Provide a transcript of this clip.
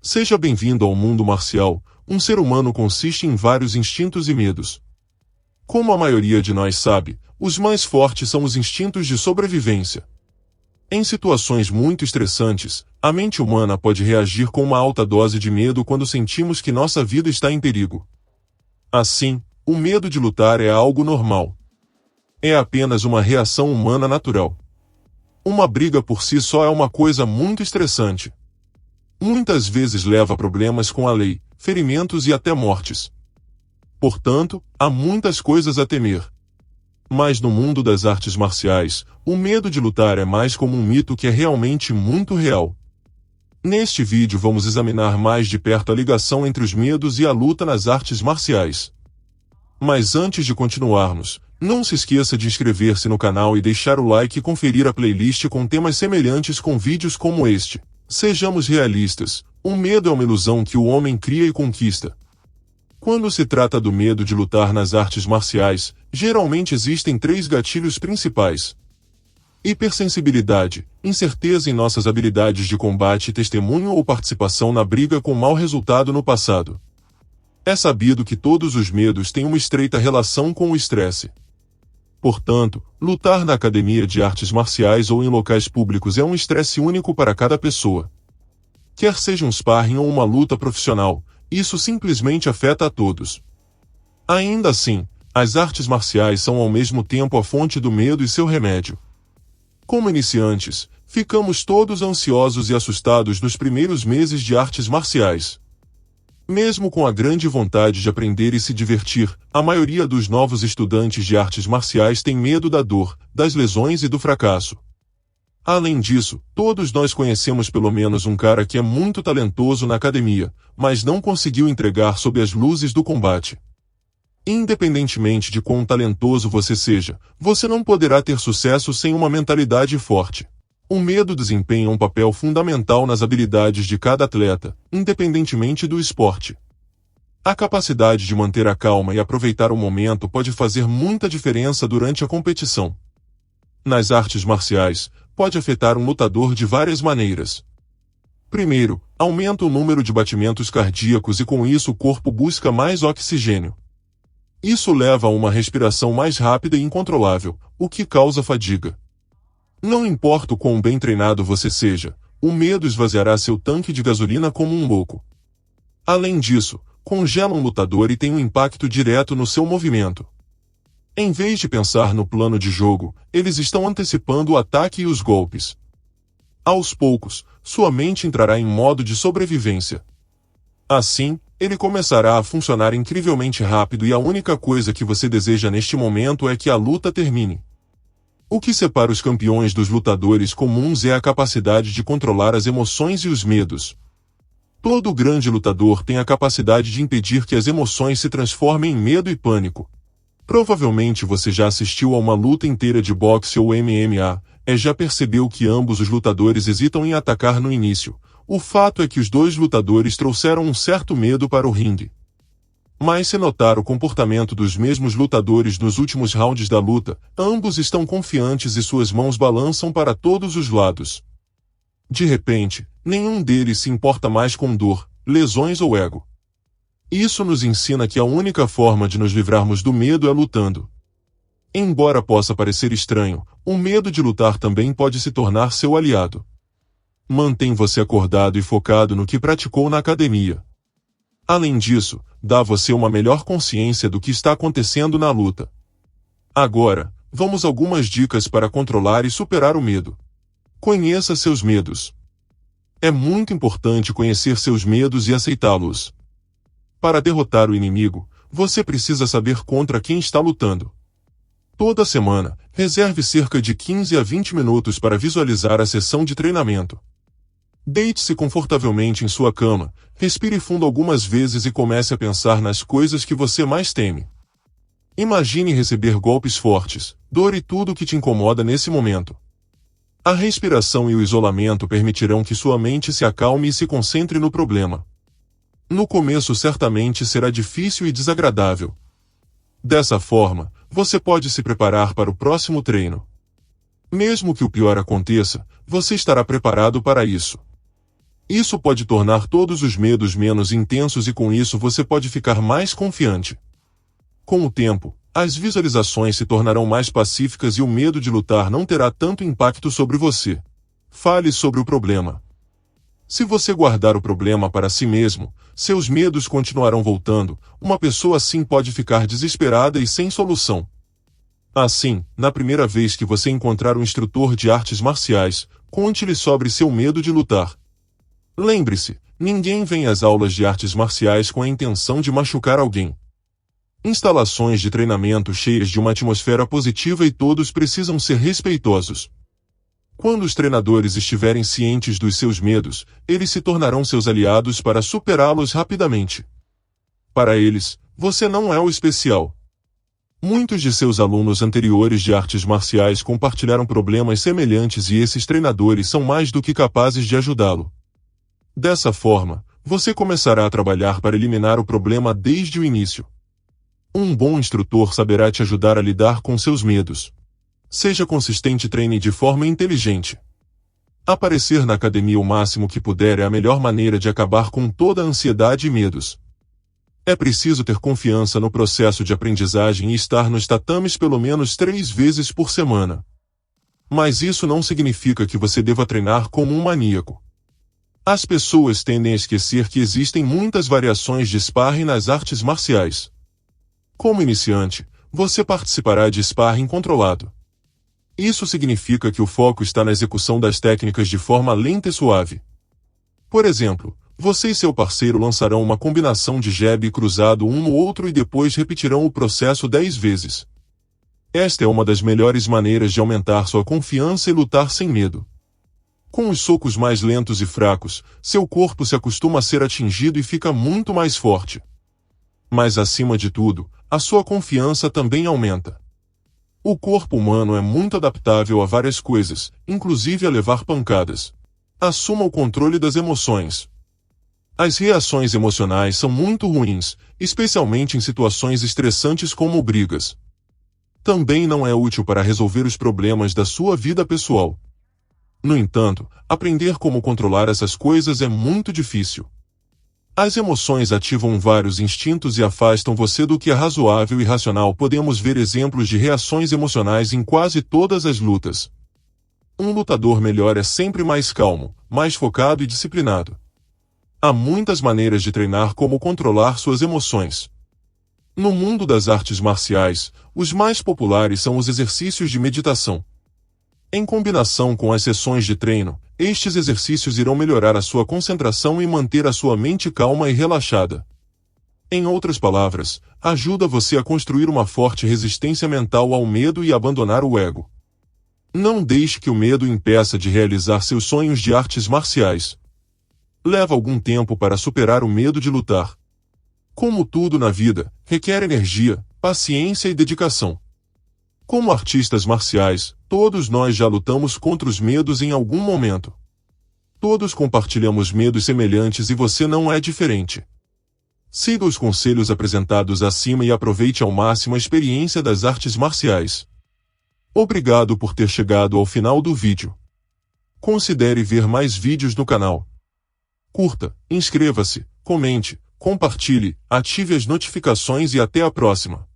Seja bem-vindo ao mundo marcial. Um ser humano consiste em vários instintos e medos. Como a maioria de nós sabe, os mais fortes são os instintos de sobrevivência. Em situações muito estressantes, a mente humana pode reagir com uma alta dose de medo quando sentimos que nossa vida está em perigo. Assim, o medo de lutar é algo normal. É apenas uma reação humana natural. Uma briga por si só é uma coisa muito estressante. Muitas vezes leva a problemas com a lei, ferimentos e até mortes. Portanto, há muitas coisas a temer. Mas no mundo das artes marciais, o medo de lutar é mais como um mito que é realmente muito real. Neste vídeo vamos examinar mais de perto a ligação entre os medos e a luta nas artes marciais. Mas antes de continuarmos, não se esqueça de inscrever-se no canal e deixar o like e conferir a playlist com temas semelhantes com vídeos como este. Sejamos realistas, o medo é uma ilusão que o homem cria e conquista. Quando se trata do medo de lutar nas artes marciais, geralmente existem 3 gatilhos principais: hipersensibilidade, incerteza em nossas habilidades de combate e testemunho ou participação na briga com mau resultado no passado. É sabido que todos os medos têm uma estreita relação com o estresse. Portanto, lutar na academia de artes marciais ou em locais públicos é um estresse único para cada pessoa. Quer seja um sparring ou uma luta profissional, isso simplesmente afeta a todos. Ainda assim, as artes marciais são ao mesmo tempo a fonte do medo e seu remédio. Como iniciantes, ficamos todos ansiosos e assustados nos primeiros meses de artes marciais. Mesmo com a grande vontade de aprender e se divertir, a maioria dos novos estudantes de artes marciais tem medo da dor, das lesões e do fracasso. Além disso, todos nós conhecemos pelo menos um cara que é muito talentoso na academia, mas não conseguiu entregar sob as luzes do combate. Independentemente de quão talentoso você seja, você não poderá ter sucesso sem uma mentalidade forte. O medo desempenha um papel fundamental nas habilidades de cada atleta, independentemente do esporte. A capacidade de manter a calma e aproveitar o momento pode fazer muita diferença durante a competição. Nas artes marciais, pode afetar um lutador de várias maneiras. Primeiro, aumenta o número de batimentos cardíacos e com isso o corpo busca mais oxigênio. Isso leva a uma respiração mais rápida e incontrolável, o que causa fadiga. Não importa o quão bem treinado você seja, o medo esvaziará seu tanque de gasolina como um louco. Além disso, congela um lutador e tem um impacto direto no seu movimento. Em vez de pensar no plano de jogo, eles estão antecipando o ataque e os golpes. Aos poucos, sua mente entrará em modo de sobrevivência. Assim, ele começará a funcionar incrivelmente rápido e a única coisa que você deseja neste momento é que a luta termine. O que separa os campeões dos lutadores comuns é a capacidade de controlar as emoções e os medos. Todo grande lutador tem a capacidade de impedir que as emoções se transformem em medo e pânico. Provavelmente você já assistiu a uma luta inteira de boxe ou MMA, e já percebeu que ambos os lutadores hesitam em atacar no início. O fato é que os 2 lutadores trouxeram um certo medo para o ringue. Mas se notar o comportamento dos mesmos lutadores nos últimos rounds da luta, ambos estão confiantes e suas mãos balançam para todos os lados. De repente, nenhum deles se importa mais com dor, lesões ou ego. Isso nos ensina que a única forma de nos livrarmos do medo é lutando. Embora possa parecer estranho, o medo de lutar também pode se tornar seu aliado. Mantém você acordado e focado no que praticou na academia. Além disso, dá a você uma melhor consciência do que está acontecendo na luta. Agora, vamos a algumas dicas para controlar e superar o medo. Conheça seus medos. É muito importante conhecer seus medos e aceitá-los. Para derrotar o inimigo, você precisa saber contra quem está lutando. Toda semana, reserve cerca de 15 a 20 minutos para visualizar a sessão de treinamento. Deite-se confortavelmente em sua cama, respire fundo algumas vezes e comece a pensar nas coisas que você mais teme. Imagine receber golpes fortes, dor e tudo o que te incomoda nesse momento. A respiração e o isolamento permitirão que sua mente se acalme e se concentre no problema. No começo certamente será difícil e desagradável. Dessa forma, você pode se preparar para o próximo treino. Mesmo que o pior aconteça, você estará preparado para isso. Isso pode tornar todos os medos menos intensos e com isso você pode ficar mais confiante. Com o tempo, as visualizações se tornarão mais pacíficas e o medo de lutar não terá tanto impacto sobre você. Fale sobre o problema. Se você guardar o problema para si mesmo, seus medos continuarão voltando. Uma pessoa assim pode ficar desesperada e sem solução. Assim, na primeira vez que você encontrar um instrutor de artes marciais, conte-lhe sobre seu medo de lutar. Lembre-se, ninguém vem às aulas de artes marciais com a intenção de machucar alguém. Instalações de treinamento cheias de uma atmosfera positiva e todos precisam ser respeitosos. Quando os treinadores estiverem cientes dos seus medos, eles se tornarão seus aliados para superá-los rapidamente. Para eles, você não é o especial. Muitos de seus alunos anteriores de artes marciais compartilharam problemas semelhantes e esses treinadores são mais do que capazes de ajudá-lo. Dessa forma, você começará a trabalhar para eliminar o problema desde o início. Um bom instrutor saberá te ajudar a lidar com seus medos. Seja consistente e treine de forma inteligente. Aparecer na academia o máximo que puder é a melhor maneira de acabar com toda a ansiedade e medos. É preciso ter confiança no processo de aprendizagem e estar nos tatames pelo menos 3 vezes por semana. Mas isso não significa que você deva treinar como um maníaco. As pessoas tendem a esquecer que existem muitas variações de sparring nas artes marciais. Como iniciante, você participará de sparring controlado. Isso significa que o foco está na execução das técnicas de forma lenta e suave. Por exemplo, você e seu parceiro lançarão uma combinação de jab e cruzado um no outro e depois repetirão o processo 10 vezes. Esta é uma das melhores maneiras de aumentar sua confiança e lutar sem medo. Com os socos mais lentos e fracos, seu corpo se acostuma a ser atingido e fica muito mais forte. Mas acima de tudo, a sua confiança também aumenta. O corpo humano é muito adaptável a várias coisas, inclusive a levar pancadas. Assuma o controle das emoções. As reações emocionais são muito ruins, especialmente em situações estressantes como brigas. Também não é útil para resolver os problemas da sua vida pessoal. No entanto, aprender como controlar essas coisas é muito difícil. As emoções ativam vários instintos e afastam você do que é razoável e racional. Podemos ver exemplos de reações emocionais em quase todas as lutas. Um lutador melhor é sempre mais calmo, mais focado e disciplinado. Há muitas maneiras de treinar como controlar suas emoções. No mundo das artes marciais, os mais populares são os exercícios de meditação. Em combinação com as sessões de treino, estes exercícios irão melhorar a sua concentração e manter a sua mente calma e relaxada. Em outras palavras, ajuda você a construir uma forte resistência mental ao medo e abandonar o ego. Não deixe que o medo impeça de realizar seus sonhos de artes marciais. Leva algum tempo para superar o medo de lutar. Como tudo na vida, requer energia, paciência e dedicação. Como artistas marciais, todos nós já lutamos contra os medos em algum momento. Todos compartilhamos medos semelhantes e você não é diferente. Siga os conselhos apresentados acima e aproveite ao máximo a experiência das artes marciais. Obrigado por ter chegado ao final do vídeo. Considere ver mais vídeos no canal. Curta, inscreva-se, comente, compartilhe, ative as notificações e até a próxima.